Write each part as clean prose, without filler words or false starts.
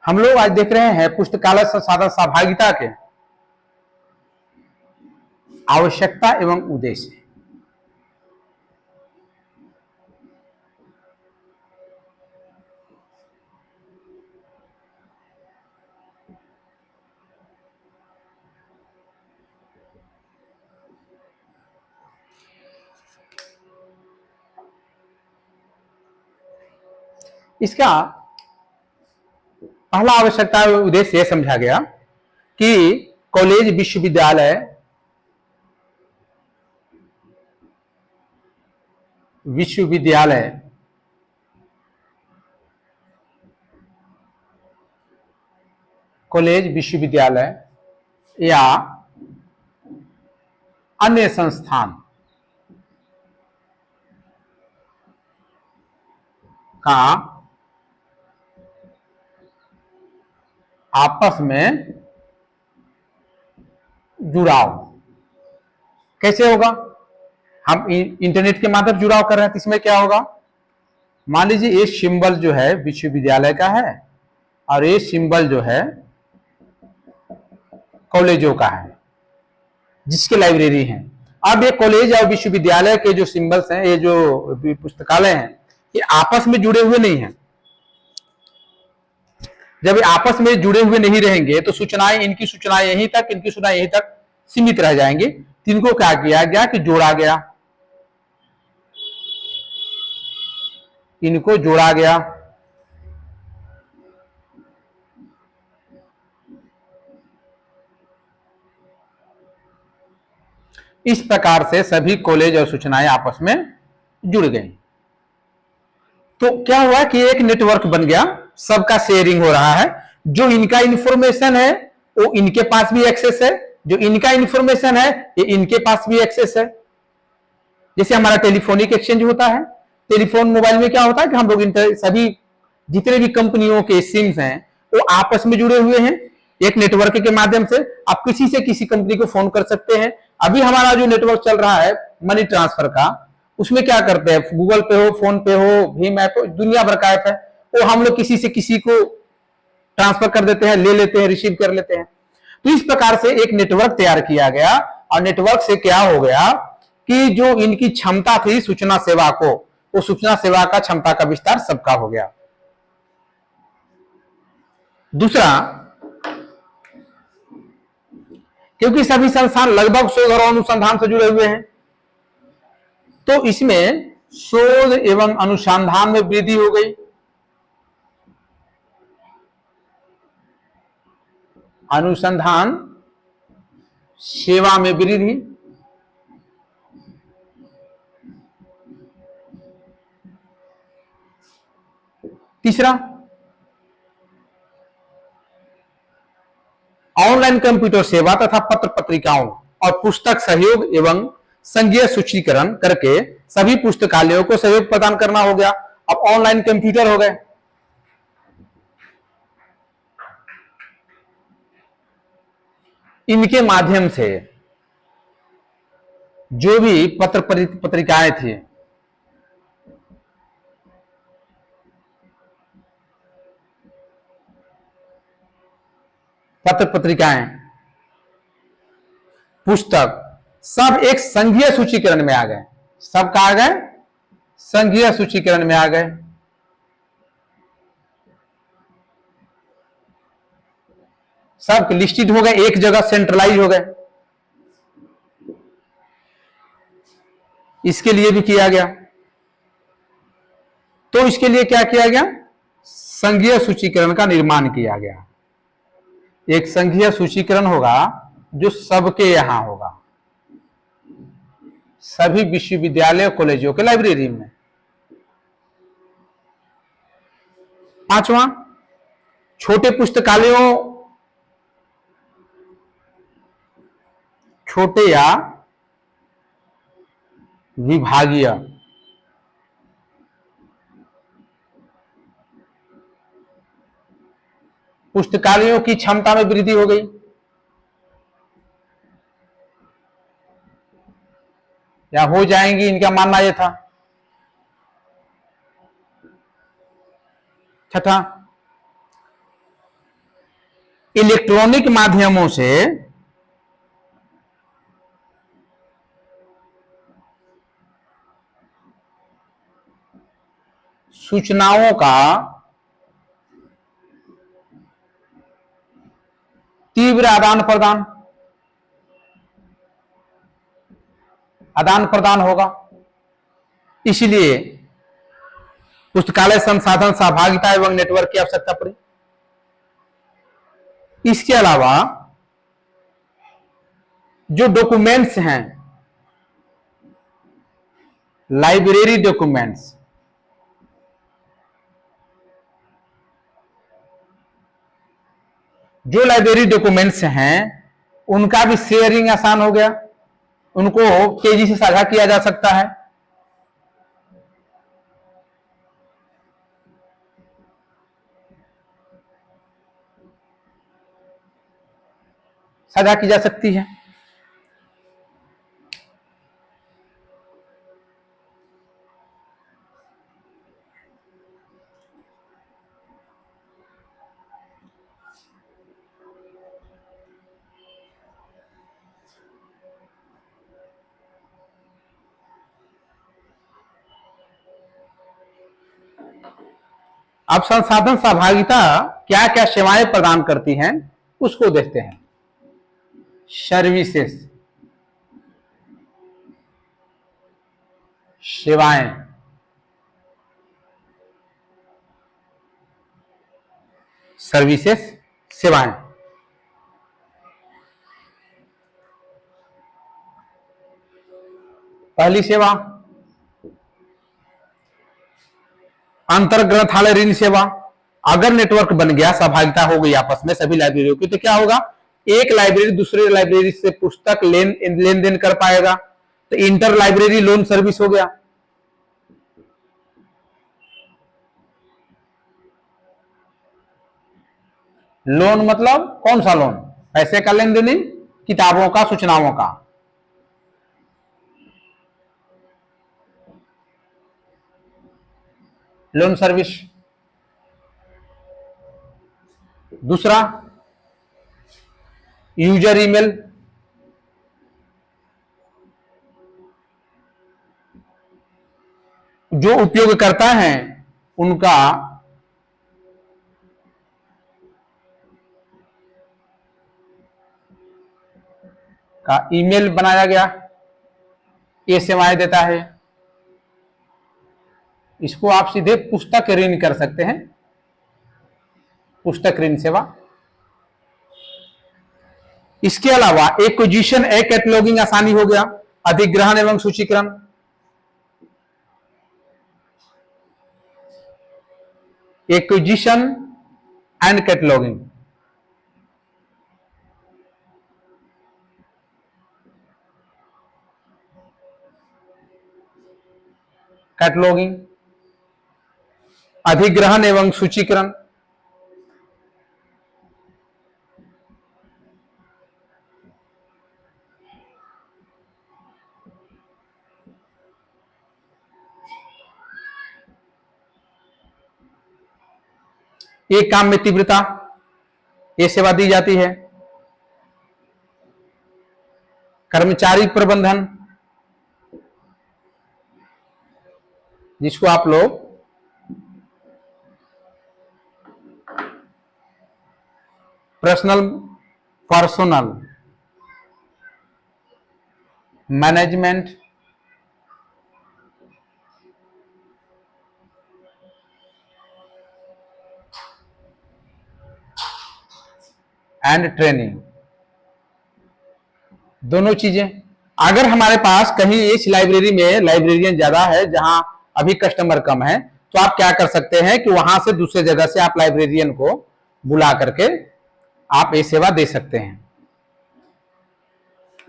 हम लोग आज देख रहे हैं पुस्तकालय संसाधन सहभागिता के आवश्यकता एवं उद्देश्य। इसका पहला आवश्यकता उद्देश्य यह समझा गया कि कॉलेज विश्वविद्यालय कॉलेज विश्वविद्यालय या अन्य संस्थान का आपस में जुड़ाव कैसे होगा। हम इंटरनेट के माध्यम से जुड़ाव कर रहे हैं तो इसमें क्या होगा, मान लीजिए ये सिंबल जो है विश्वविद्यालय का है और ये सिंबल जो है कॉलेजों का है जिसके लाइब्रेरी हैं। अब ये कॉलेज और विश्वविद्यालय के जो सिंबल्स हैं, ये जो पुस्तकालय हैं, ये आपस में जुड़े हुए नहीं हैं। जब ये आपस में जुड़े हुए नहीं रहेंगे तो सूचनाएं, इनकी सूचनाएं यहीं तक, इनकी सूचनाएं यहीं तक सीमित रह जाएंगे। तो इनको क्या किया गया कि जोड़ा गया, इनको जोड़ा गया। इस प्रकार से सभी कॉलेज और सूचनाएं आपस में जुड़ गई। तो क्या हुआ कि एक नेटवर्क बन गया, सबका शेयरिंग हो रहा है। जो इनका इंफॉर्मेशन है वो इनके पास भी एक्सेस है, जो इनका इंफॉर्मेशन है ये इनके पास भी एक्सेस है। जैसे हमारा टेलीफोनिक एक्सचेंज होता है, टेलीफोन मोबाइल में क्या होता है कि हम लोग सभी जितने भी कंपनियों के सिम्स हैं वो आपस में जुड़े हुए हैं एक नेटवर्क के माध्यम से। आप किसी से किसी कंपनी को फोन कर सकते हैं। अभी हमारा जो नेटवर्क चल रहा है मनी ट्रांसफर का, उसमें क्या करते हैं, गूगल पे हो, फोन पे हो, भीम ऐप हो, दुनिया भर का ऐप है, वो हम लोग किसी से किसी को ट्रांसफर कर देते हैं, ले लेते हैं, रिसीव कर लेते हैं। तो इस प्रकार से एक नेटवर्क तैयार किया गया और नेटवर्क से क्या हो गया कि जो इनकी क्षमता थी सूचना सेवा को, वो सूचना सेवा का क्षमता का विस्तार सबका हो गया। दूसरा, क्योंकि सभी संस्थान लगभग शोध और अनुसंधान से जुड़े हुए हैं तो इसमें शोध एवं अनुसंधान में वृद्धि हो गई, अनुसंधान सेवा में वृद्धि। तीसरा, ऑनलाइन कंप्यूटर सेवा तथा पत्र पत्रिकाओं और पुस्तक सहयोग एवं संघीय सूचीकरण करके सभी पुस्तकालयों को सहयोग प्रदान करना हो गया। अब ऑनलाइन कंप्यूटर हो गए, इनके माध्यम से जो भी पत्र पत्रिकाएं थी, पत्र पत्रिकाएं, पुस्तक, सब एक संघीय सूचीकरण में आ गए। सब कहा गए, संघीय सूचीकरण में आ गए। सब लिस्टेड हो गए, एक जगह सेंट्रलाइज हो गए। इसके लिए भी किया गया। तो इसके लिए क्या किया गया, संघीय सूचीकरण का निर्माण किया गया। एक संघीय सूचीकरण होगा जो सबके यहां होगा, सभी विश्वविद्यालय कॉलेजों के लाइब्रेरी में। पांचवा, छोटे पुस्तकालयों, छोटे या विभागीय पुस्तकालयों की क्षमता में वृद्धि हो गई या हो जाएंगी, इनका मानना यह था। छठा, इलेक्ट्रॉनिक माध्यमों से सूचनाओं का तीव्र आदान प्रदान होगा। इसलिए पुस्तकालय संसाधन सहभागिता एवं नेटवर्क की आवश्यकता पड़ी। इसके अलावा जो डॉक्यूमेंट्स हैं, लाइब्रेरी डॉक्यूमेंट्स, जो लाइब्रेरी डॉक्यूमेंट्स हैं उनका भी शेयरिंग आसान हो गया, उनको तेजी से साझा किया जा सकता है। साझा की जा सकती है। अब संसाधन सहभागिता क्या क्या सेवाएं प्रदान करती हैं उसको देखते हैं। सर्विसेज, सेवाएं, सर्विसेज सेवाएं। पहली सेवा अंतर ग्रंथालय ऋण सेवा। अगर नेटवर्क बन गया, सहभागिता हो गई आपस में सभी लाइब्रेरियों की, तो क्या होगा, एक लाइब्रेरी दूसरे लाइब्रेरी से पुस्तक लेन देन कर पाएगा, तो इंटर लाइब्रेरी लोन सर्विस हो गया। लोन मतलब कौन सा लोन? पैसे का लेन देन नहीं, किताबों का, सूचनाओं का। Loan service. दूसरा यूजर ईमेल, जो उपयोगकर्ता हैं उनका ईमेल बनाया गया, ये सेवाएं देता है। इसको आप सीधे पुस्तक ऋण कर सकते हैं, पुस्तक ऋण सेवा। इसके अलावा एक्विजिशन ए कैटलॉगिंग आसानी हो गया, अधिग्रहण एवं सूचीकरण। एक्विजिशन एंड कैटलॉगिंग, कैटलॉगिंग, अधिग्रहण एवं सूचीकरण। एक काम में तीव्रता, ये सेवा दी जाती है। कर्मचारी प्रबंधन, जिसको आप लोग पर्सनल मैनेजमेंट एंड ट्रेनिंग, दोनों चीजें। अगर हमारे पास कहीं इस लाइब्रेरी में लाइब्रेरियन ज्यादा है, जहां अभी कस्टमर कम है, तो आप क्या कर सकते हैं कि वहां से दूसरे जगह से आप लाइब्रेरियन को बुला करके आप ये सेवा दे सकते हैं।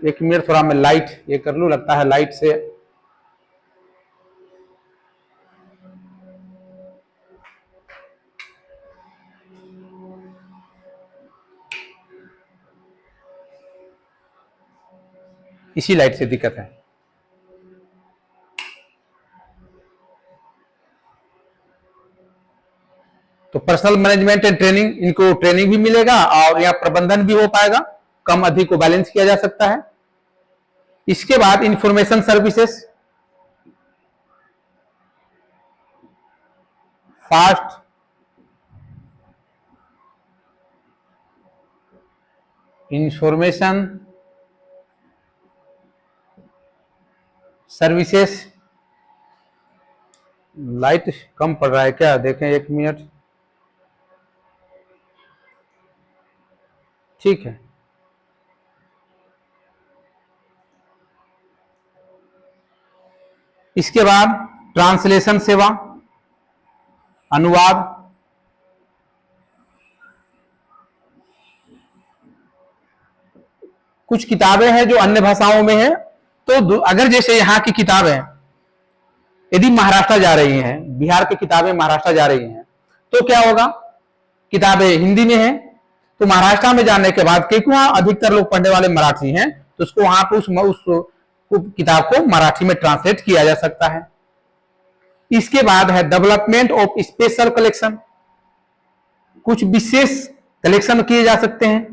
एक मिनट, थोड़ा मैं लाइट ये कर लूं, लगता है लाइट से इसी लाइट से दिक्कत है। तो पर्सनल मैनेजमेंट एंड ट्रेनिंग, इनको ट्रेनिंग भी मिलेगा और यहाँ प्रबंधन भी हो पाएगा, कम अधिक को बैलेंस किया जा सकता है। इसके बाद information services, fast information services. Light कम पड़ रहा है क्या, देखें 1 मिनट। ठीक है, इसके बाद ट्रांसलेशन सेवा, अनुवाद, कुछ किताबें हैं जो अन्य भाषाओं में है, तो अगर जैसे यहाँ की किताबें यदि महाराष्ट्र जा रही हैं, बिहार की किताबें महाराष्ट्र जा रही हैं, तो क्या होगा, किताबें हिंदी में है, तो महाराष्ट्र में जाने के बाद, क्योंकि वहां अधिकतर लोग पढ़ने वाले मराठी हैं, तो उसको वहां पर उस किताब को मराठी में ट्रांसलेट किया जा सकता है। इसके बाद है डेवलपमेंट ऑफ स्पेशल कलेक्शन, कुछ विशेष कलेक्शन किए जा सकते हैं।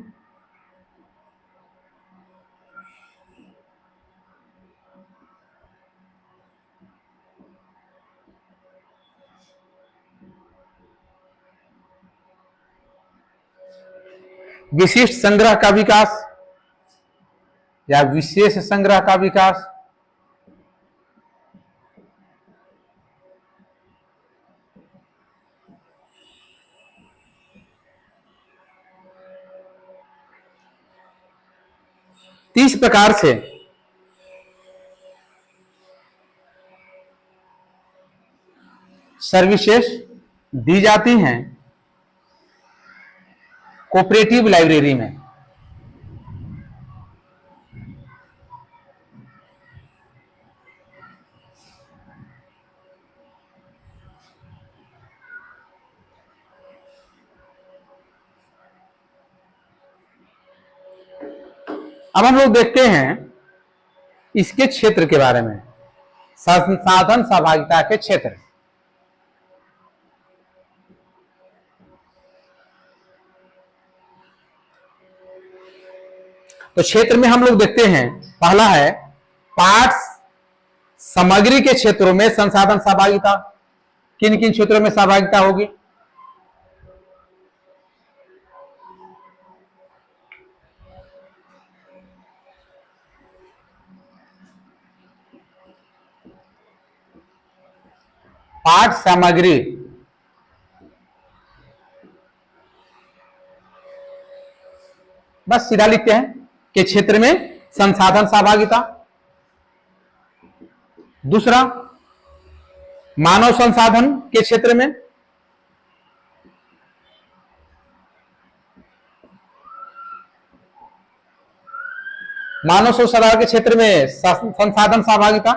विशिष्ट संग्रह का विकास या विशेष संग्रह का विकास, इस प्रकार से सर्विसेज दी जाती हैं कोऑपरेटिव लाइब्रेरी में। अब हम लोग देखते हैं इसके क्षेत्र के बारे में, संसाधन सहभागिता के क्षेत्र। तो क्षेत्र में हम लोग देखते हैं, पहला है पाठ सामग्री के क्षेत्रों में संसाधन सहभागिता। किन किन क्षेत्रों में सहभागिता होगी, पाठ सामग्री बस सीधा लिखते हैं कि क्षेत्र में संसाधन सहभागिता। दूसरा मानव संसाधन के क्षेत्र में, मानव संसाधन के क्षेत्र में संसाधन सहभागिता।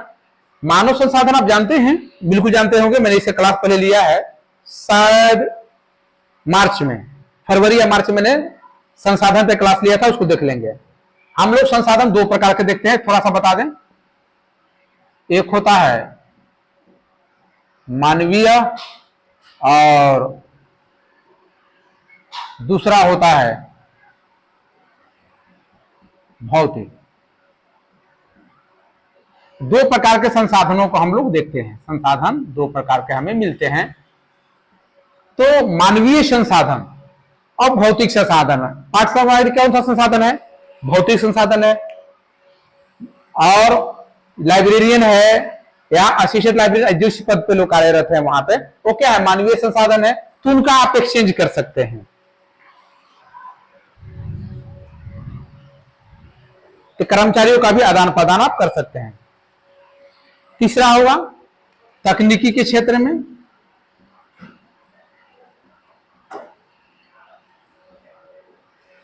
मानव संसाधन आप जानते हैं, बिल्कुल जानते होंगे, मैंने इसे क्लास पहले लिया है, शायद मार्च में, फरवरी या मार्च में मैंने संसाधन पे क्लास लिया था, उसको देख लेंगे। हम लोग संसाधन दो प्रकार के देखते हैं, थोड़ा सा बता दें। एक होता है मानवीय और दूसरा होता है भौतिक। दो प्रकार के संसाधनों को हम लोग देखते हैं, संसाधन दो प्रकार के हमें मिलते हैं। तो मानवीय संसाधन और भौतिक संसाधन। पाठ सामग्री कौन सा संसाधन है, भौतिक संसाधन है। और लाइब्रेरियन है या असिस्टेंट लाइब्रेरियन, जिस पद पे लोग कार्यरत है वहां पे, वो क्या है, मानवीय संसाधन है, तो उनका आप एक्सचेंज कर सकते हैं। तो कर्मचारियों का भी आदान प्रदान आप कर सकते हैं। तीसरा होगा तकनीकी के क्षेत्र में,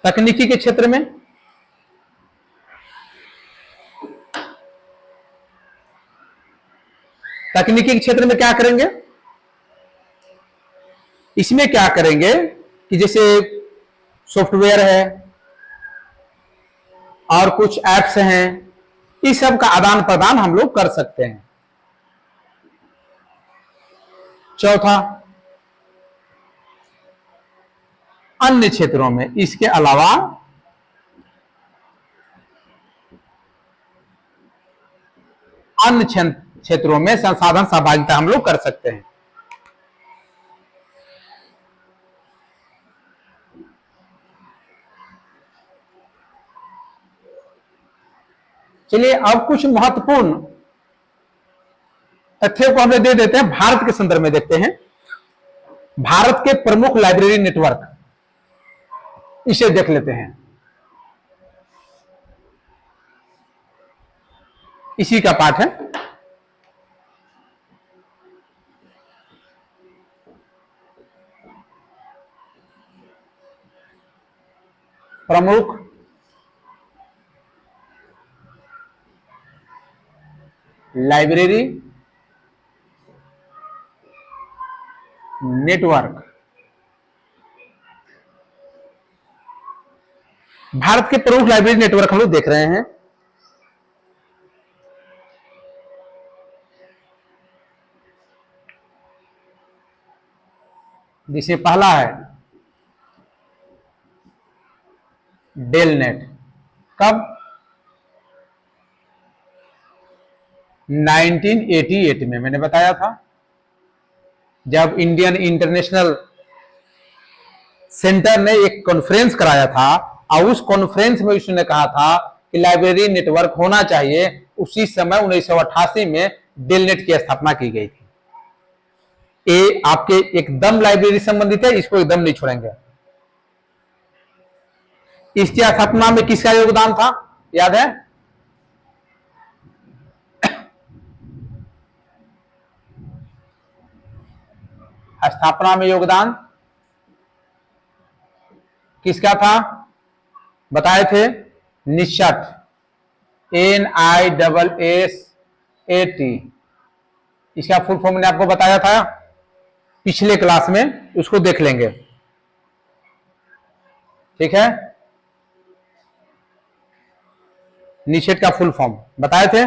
तकनीकी के क्षेत्र में तकनीकी के क्षेत्र में क्या करेंगे, इसमें क्या करेंगे कि जैसे सॉफ्टवेयर है और कुछ एप्स हैं, इस सब का आदान प्रदान हम लोग कर सकते हैं। चौथा अन्य क्षेत्रों में, इसके अलावा अन्य क्षेत्रों में संसाधन सहभागिता हम लोग कर सकते हैं। चलिए अब कुछ महत्वपूर्ण तथ्यों को हमें दे देते हैं, भारत के संदर्भ में देखते हैं। भारत के प्रमुख लाइब्रेरी नेटवर्क, इसे देख लेते हैं। इसी का पाठ है। प्रमुख लाइब्रेरी नेटवर्क। भारत के प्रमुख लाइब्रेरी नेटवर्क हम लोग देख रहे हैं। जिसे पहला है डेल नेट। कब? 1988 में, मैंने बताया था, जब इंडियन इंटरनेशनल सेंटर ने एक कॉन्फ्रेंस कराया था और उस कॉन्फ्रेंस में उसने कहा था कि लाइब्रेरी नेटवर्क होना चाहिए। उसी समय 1988 में डेलनेट की स्थापना की गई थी। ये आपके एकदम लाइब्रेरी संबंधित है, इसको एकदम नहीं छोड़ेंगे। इसकी स्थापना में किसका योगदान था, याद है? स्थापना में योगदान किसका था? बताए थे, निशट, NISSAT। इसका फुल फॉर्म मैंने आपको बताया था पिछले क्लास में, उसको देख लेंगे। ठीक है, निशट का फुल फॉर्म बताए थे,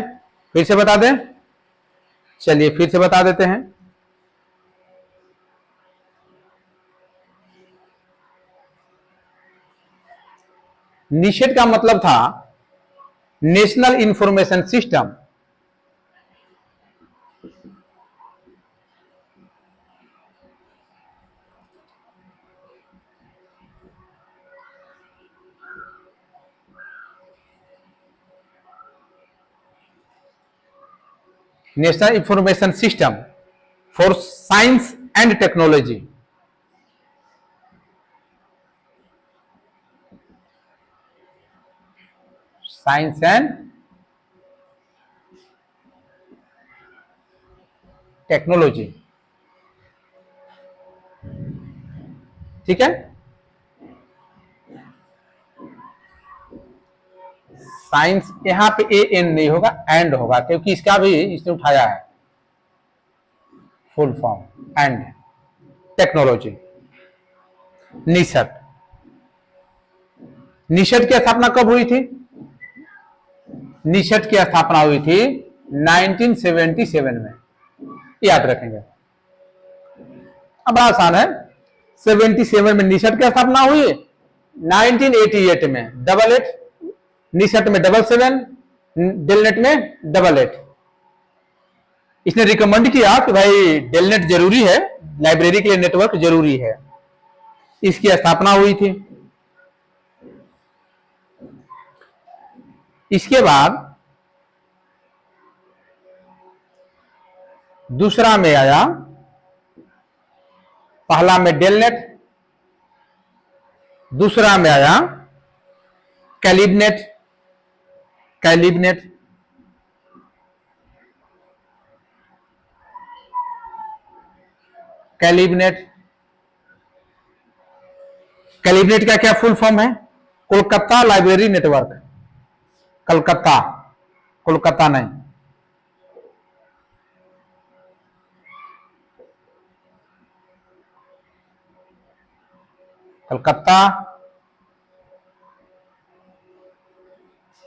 फिर से बता दें। चलिए फिर से बता देते हैं। निशट का मतलब था national information system. National information system for science and technology. Science and technology. ठीक है, साइंस, यहां पे एन नहीं होगा, एंड होगा, क्योंकि इसका भी इसने उठाया है फुल फॉर्म, एंड टेक्नोलॉजी। निशट, निशट की स्थापना कब हुई थी? निशट की स्थापना हुई थी 1977 में, याद रखेंगे। अब आसान है, 77 में निशट की स्थापना हुई, 1988 में डबल एट, निशट में 77, डेलनेट में 88। इसने रिकमेंड किया कि भाई डेलनेट जरूरी है, लाइब्रेरी के लिए नेटवर्क जरूरी है। इसकी स्थापना हुई थी। इसके बाद दूसरा में आया, पहला में डेलनेट, दूसरा में आया कैलिबनेट। कैलिबनेट, कैलिबनेट, कैलिबनेट का क्या फुल फॉर्म है? Kolkata library network. कलकत्ता, कोलकाता नहीं। Calcutta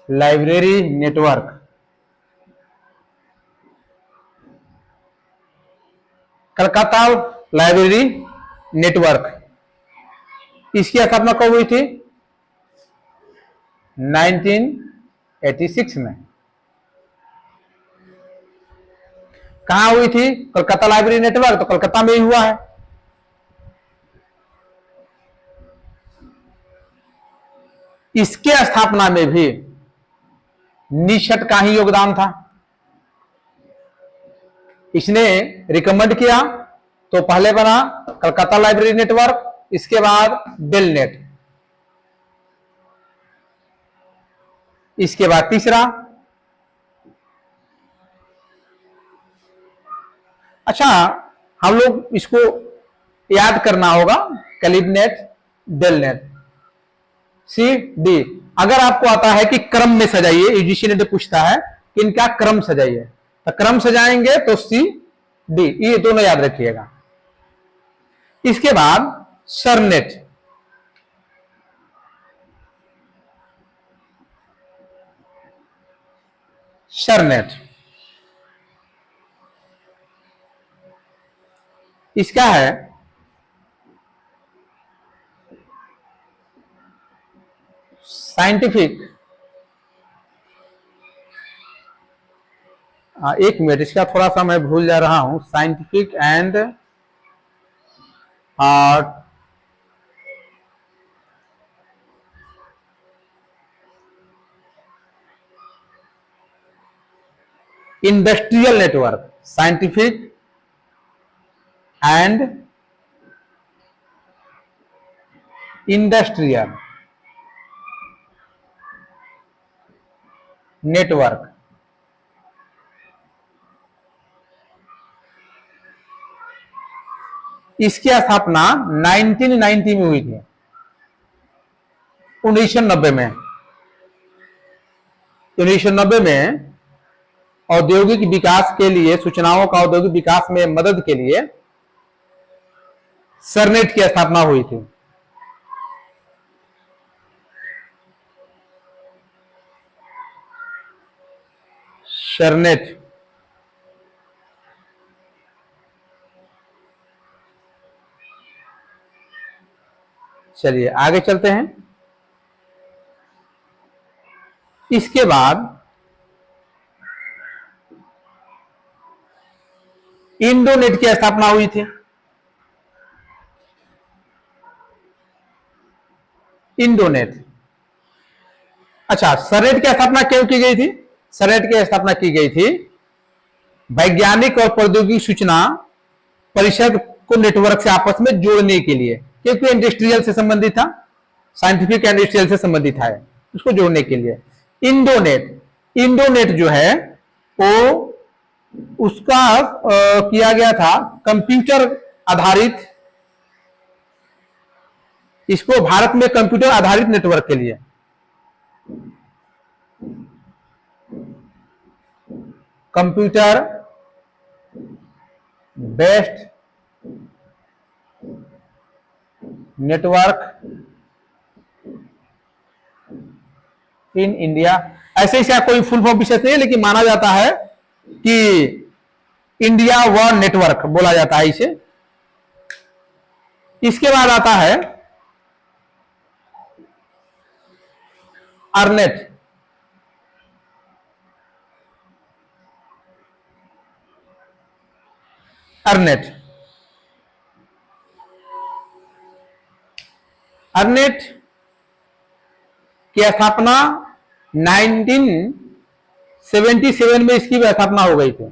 library network. Calcutta library network. इसकी स्थापना कब हुई थी? 1986 में। कहां हुई थी? कलकत्ता लाइब्रेरी नेटवर्क, तो कलकत्ता में ही हुआ है। इसके स्थापना में भी निषद का ही योगदान था। इसने रिकमेंड किया तो पहले बना कलकत्ता लाइब्रेरी नेटवर्क, इसके बाद बेलनेट, इसके बाद तीसरा। अच्छा, हम लोग इसको याद करना होगा, कैलिबनेट, बेलनेट, सी डी। अगर आपको आता है कि क्रम में सजाइए, यूजीसी ने तो पूछता है कि इनका क्रम सजाइए, तो क्रम सजाएंगे तो सी डी, ये दोनों याद रखिएगा। इसके बाद सरनेट, सरनेट इसका है साइंटिफिक, एक मिनट, इसका थोड़ा सा मैं भूल जा रहा हूं, scientific and art industrial network, scientific and industrial network. इसकी स्थापना 1990 में हुई थी, 1990 में। 1990 में औद्योगिक विकास के लिए, सूचनाओं का औद्योगिक विकास में मदद के लिए सरनेट की स्थापना हुई थी। सरनेट, चलिए आगे चलते हैं। इसके बाद इंडोनेट की स्थापना हुई थी। इंडोनेट, अच्छा, सरनेट की स्थापना क्यों की गई थी? सरनेट की स्थापना की गई थी वैज्ञानिक और प्रौद्योगिकी सूचना परिषद को नेटवर्क से आपस में जोड़ने के लिए, क्योंकि इंडस्ट्रियल से संबंधित था, साइंटिफिक एंड इंडस्ट्रियल से संबंधित है, उसको जोड़ने के लिए। इंडोनेट, इंडोनेट जो है वो उसका किया गया था कंप्यूटर आधारित, इसको भारत में कंप्यूटर आधारित नेटवर्क के लिए, computer based network in India, ऐसे इसका कोई फुल फॉर्म विशेष नहीं है, लेकिन माना जाता है कि इंडिया वर्ल्ड नेटवर्क बोला जाता है इसे। इसके बाद आता है अर्नेट, अर्नेट, अर्नेट की स्थापना 1977 में इसकी स्थापना हो गई थी।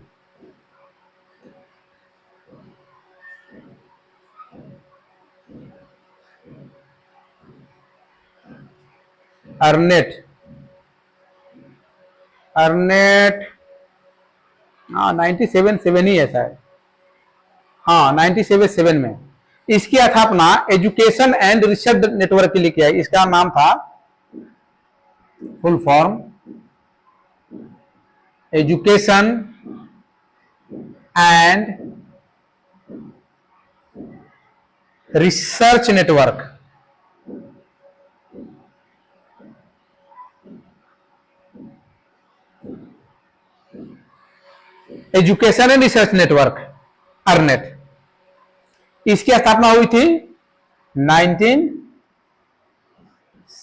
अर्नेट, अर्नेट 97 ही है शायद, हाँ 97 में। इसकी स्थापना एजुकेशन एंड रिसर्च नेटवर्क के लिए किया है। इसका नाम था full form education and research network, education and research network, ornate. इसकी स्थापना हुई थी 19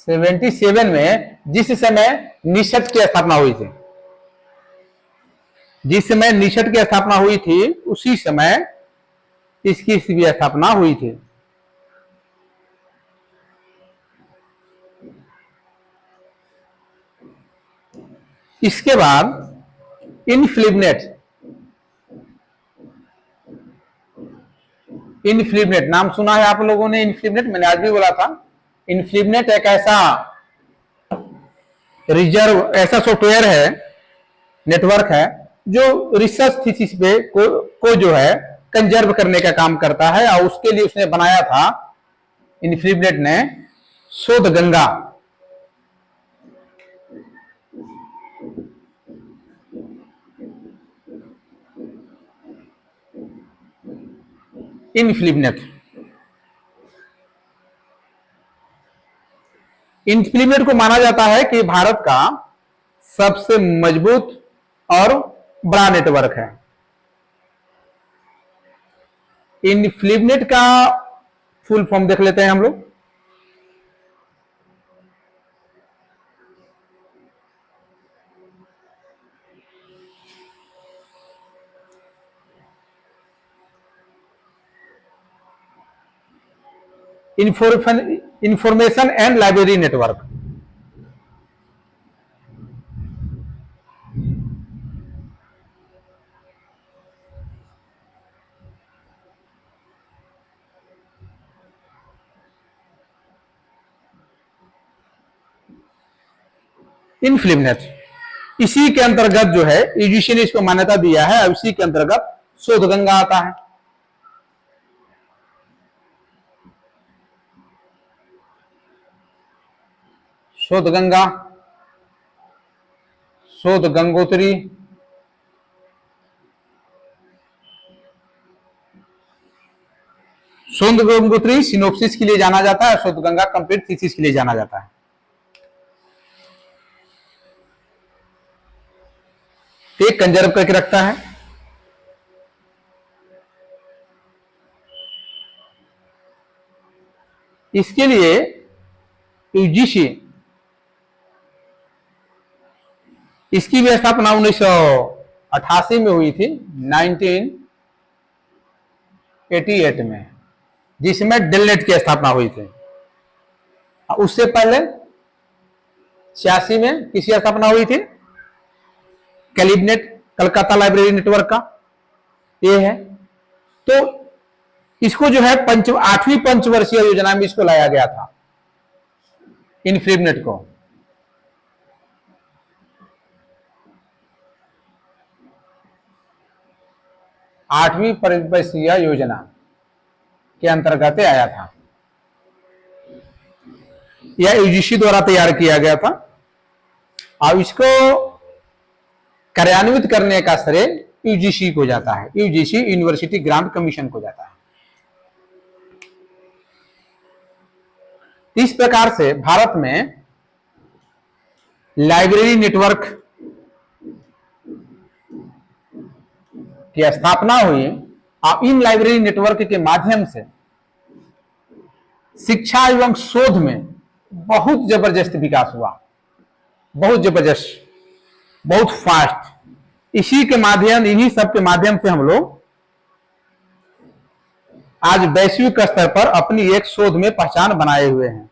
77 में जिस समय निषद की स्थापना हुई थी, जिस समय निषद की स्थापना हुई थी उसी समय इसकी भी स्थापना हुई थी। इसके बाद इनफ्लिबनेट, इनफ्लिबनेट नाम सुना है आप लोगों ने? इनफ्लिबनेट मैंने आज भी बोला था। इनफ्लिबनेट एक ऐसा रिजर्व, ऐसा सॉफ्टवेयर है, नेटवर्क है, जो रिसर्च थीसिस पे को जो है कंजर्व करने का काम करता है, और उसके लिए उसने बनाया था, इनफ्लिबनेट ने, शोध गंगा। इनफ्लिबनेट, इनफ्लिबनेट को माना जाता है कि भारत का सबसे मजबूत और बड़ा नेटवर्क है। इनफ्लिबनेट का फुल फॉर्म देख लेते हैं हम लोग। Information and library network. INFLIBNET, इसी के अंतर्गत जो है यूजीसी ने इसको मान्यता दिया है, और इसी के अंतर्गत शोध गंगा आता है। शोध गंगा, शोध गंगोत्री, शोध गंगोत्री सिनोप्सिस के लिए जाना जाता है, शोध गंगा कंप्लीट थीसिस के लिए जाना जाता है। एक कंजर्व करके रखता है। इसके लिए यूजीसी, इसकी भी स्थापना 1988 में हुई थी, 1988 में, जिसमें डेलनेट की स्थापना हुई थी। उससे पहले 86 में किसकी स्थापना हुई थी? कैलिबनेट, कलकत्ता लाइब्रेरी नेटवर्क का ये है। तो इसको जो है 8वीं पंचवर्षीय योजना में इसको लाया गया था, इनफ्लिबनेट को। आठवीं पंचवर्षीय योजना के अंतर्गत आया था। यह यूजीसी द्वारा तैयार किया गया था, और इसको कार्यान्वित करने का श्रेय यूजीसी को जाता है, यूजीसी यूनिवर्सिटी ग्रांट कमीशन को जाता है। इस प्रकार से भारत में लाइब्रेरी नेटवर्क की स्थापना हुई, और इन लाइब्रेरी नेटवर्क के माध्यम से शिक्षा एवं शोध में बहुत जबरदस्त विकास हुआ, बहुत जबरदस्त, बहुत फास्ट। इसी के माध्यम, इन्हीं सब के माध्यम से हम लोग आज वैश्विक स्तर पर अपनी एक शोध में पहचान बनाए हुए हैं।